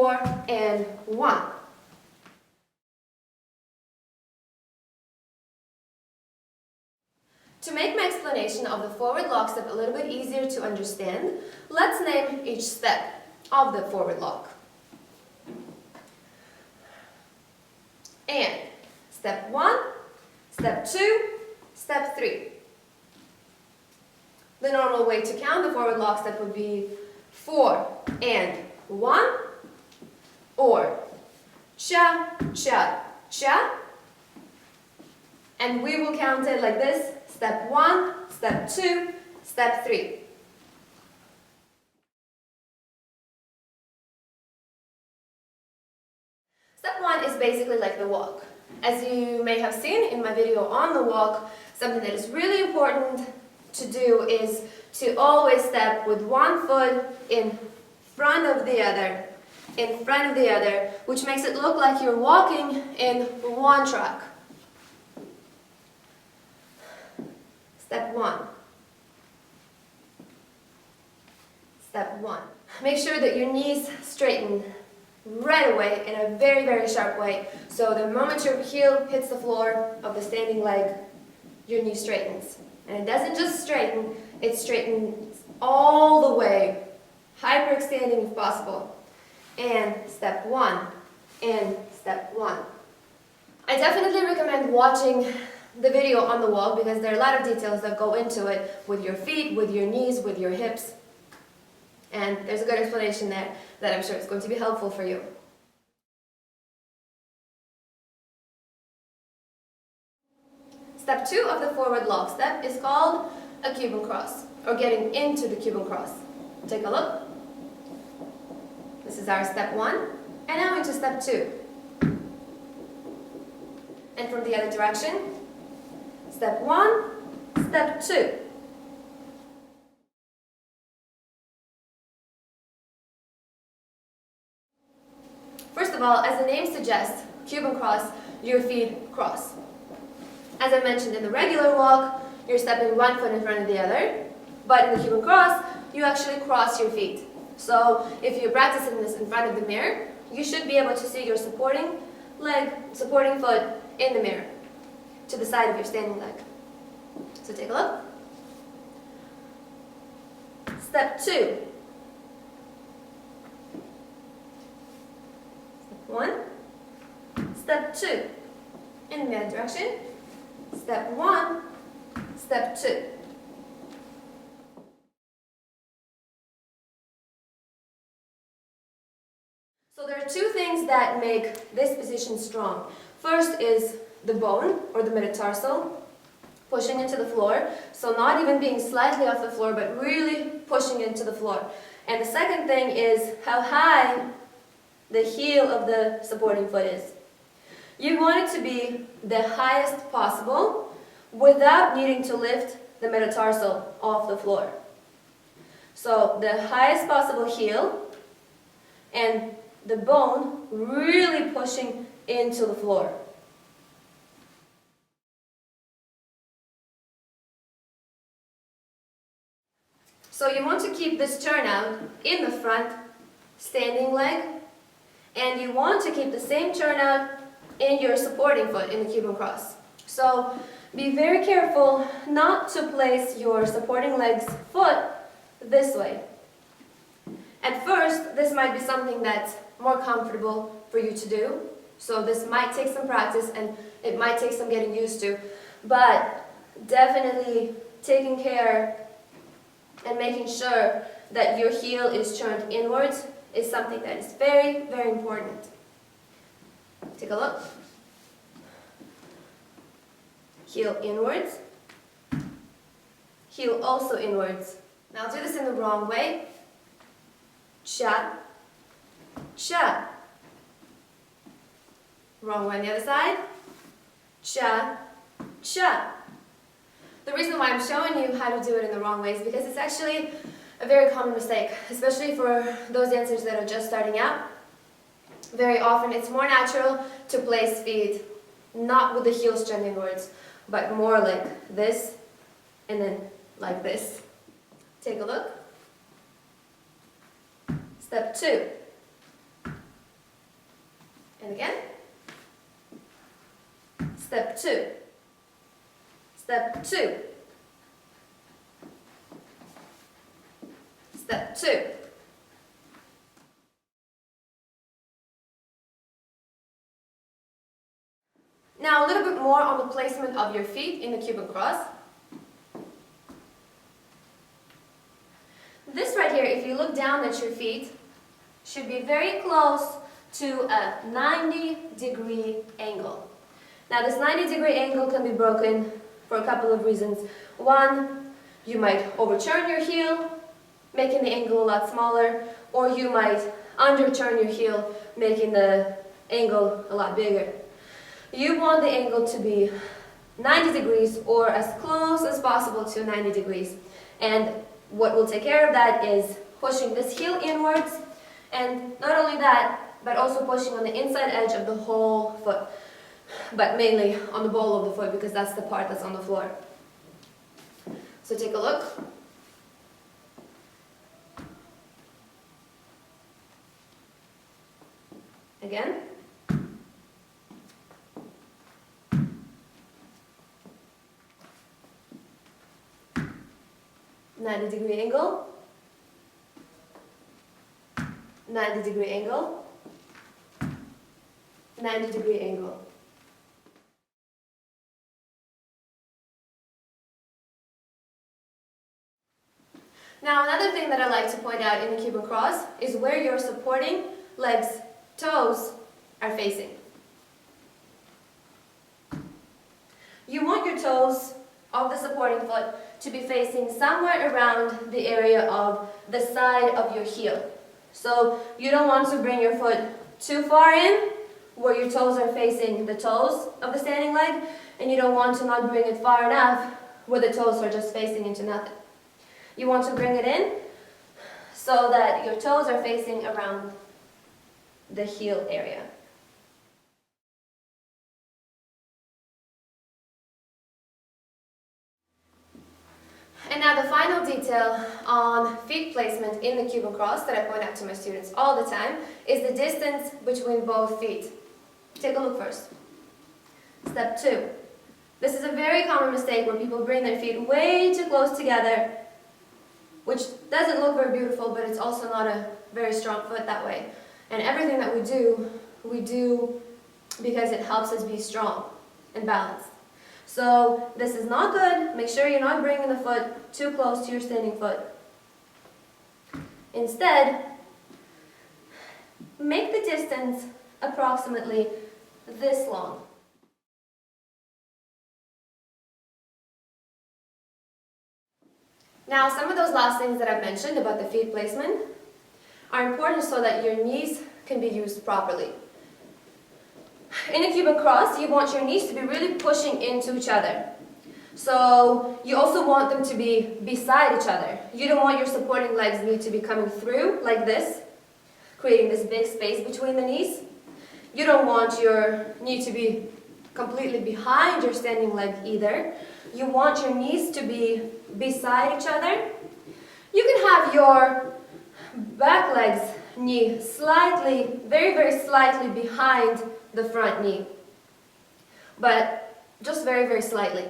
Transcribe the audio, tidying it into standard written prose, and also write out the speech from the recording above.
4, and 1. To make my explanation of the forward lock step a little bit easier to understand, let's name each step of the forward lock. And step 1, step 2, step 3. The normal way to count the forward lock step would be 4 and 1, or cha, cha, cha. And we will count it like this: step 1, step 2, step 3. Step 1 is basically like the walk. As you may have seen in my video on the walk, something that is really important to do is to always step with one foot in front of the other, which makes it look like you're walking in one track. Step 1. Step 1. Make sure that your knees straighten right away in a very, very sharp way. So the moment your heel hits the floor of the standing leg, your knee straightens. And it doesn't just straighten, it straightens all the way, hyperextending if possible. And step 1, and step 1. I definitely recommend watching the video on the wall because there are a lot of details that go into it with your feet, with your knees, with your hips. And there's a good explanation there that I'm sure is going to be helpful for you. Step 2 of the forward lock step is called a Cuban cross, or getting into the Cuban cross. Take a look. This is our step 1, and now into step 2. And from the other direction, step 1, step 2. First of all, as the name suggests, Cuban cross, your feet cross. As I mentioned in the regular walk, you're stepping one foot in front of the other, but in the Cuban cross, you actually cross your feet. So if you're practicing this in front of the mirror, you should be able to see your supporting foot in the mirror, to the side of your standing leg. So take a look. Step 2. Step 1. Step 2. In the other direction. Step 1. Step 2. So there are two things that make this position strong. First is the bone, or the metatarsal, pushing into the floor. So not even being slightly off the floor, but really pushing into the floor. And the second thing is how high the heel of the supporting foot is. You want it to be the highest possible without needing to lift the metatarsal off the floor. So the highest possible heel and the bone really pushing into the floor. So you want to keep this turnout in the front standing leg, and you want to keep the same turnout in your supporting foot in the Cuban cross. So be very careful not to place your supporting leg's foot this way. At first, this might be something that's more comfortable for you to do. So this might take some practice and it might take some getting used to. But definitely taking care and making sure that your heel is turned inwards is something that is very, very important. Take a look. Heel inwards. Heel also inwards. Now I'll do this in the wrong way. Cha, cha. Wrong way on the other side. Cha, cha. The reason why I'm showing you how to do it in the wrong way is because it's actually a very common mistake, especially for those dancers that are just starting out. Very often it's more natural to place feet not with the heels turned inwards, but more like this and then like this. Take a look. Step 2. And again. Step 2. Step 2. Step 2. Now a little bit more on the placement of your feet in the Cuban cross. This right here, if you look down at your feet, should be very close to a 90-degree angle. Now this 90-degree angle can be broken for a couple of reasons. One, you might overturn your heel, making the angle a lot smaller, or you might underturn your heel, making the angle a lot bigger. You want the angle to be 90 degrees or as close as possible to 90 degrees. And what will take care of that is pushing this heel inwards, and not only that, but also pushing on the inside edge of the whole foot, but mainly on the ball of the foot because that's the part that's on the floor. So take a look. Again. 90-degree angle, 90-degree angle, 90-degree angle. Now another thing that I like to point out in the Cuban cross is where your supporting legs, toes are facing. You want your toes of the supporting foot to be facing somewhere around the area of the side of your heel. So you don't want to bring your foot too far in where your toes are facing the toes of the standing leg, and you don't want to not bring it far enough where the toes are just facing into nothing. You want to bring it in so that your toes are facing around the heel area. And now the final detail on feet placement in the Cuban cross that I point out to my students all the time is the distance between both feet. Take a look first. Step 2. This is a very common mistake where people bring their feet way too close together, which doesn't look very beautiful, but it's also not a very strong foot that way. And everything that we do because it helps us be strong and balanced. So this is not good. Make sure you're not bringing the foot too close to your standing foot. Instead, make the distance approximately this long. Now, some of those last things that I've mentioned about the feet placement are important so that your knees can be used properly. In a Cuban cross, you want your knees to be really pushing into each other. So you also want them to be beside each other. You don't want your supporting legs need to be coming through like this, creating this big space between the knees. You don't want your knee to be completely behind your standing leg either. You want your knees to be beside each other. You can have your back leg's knee slightly, very, very slightly behind the front knee, but just very, very slightly.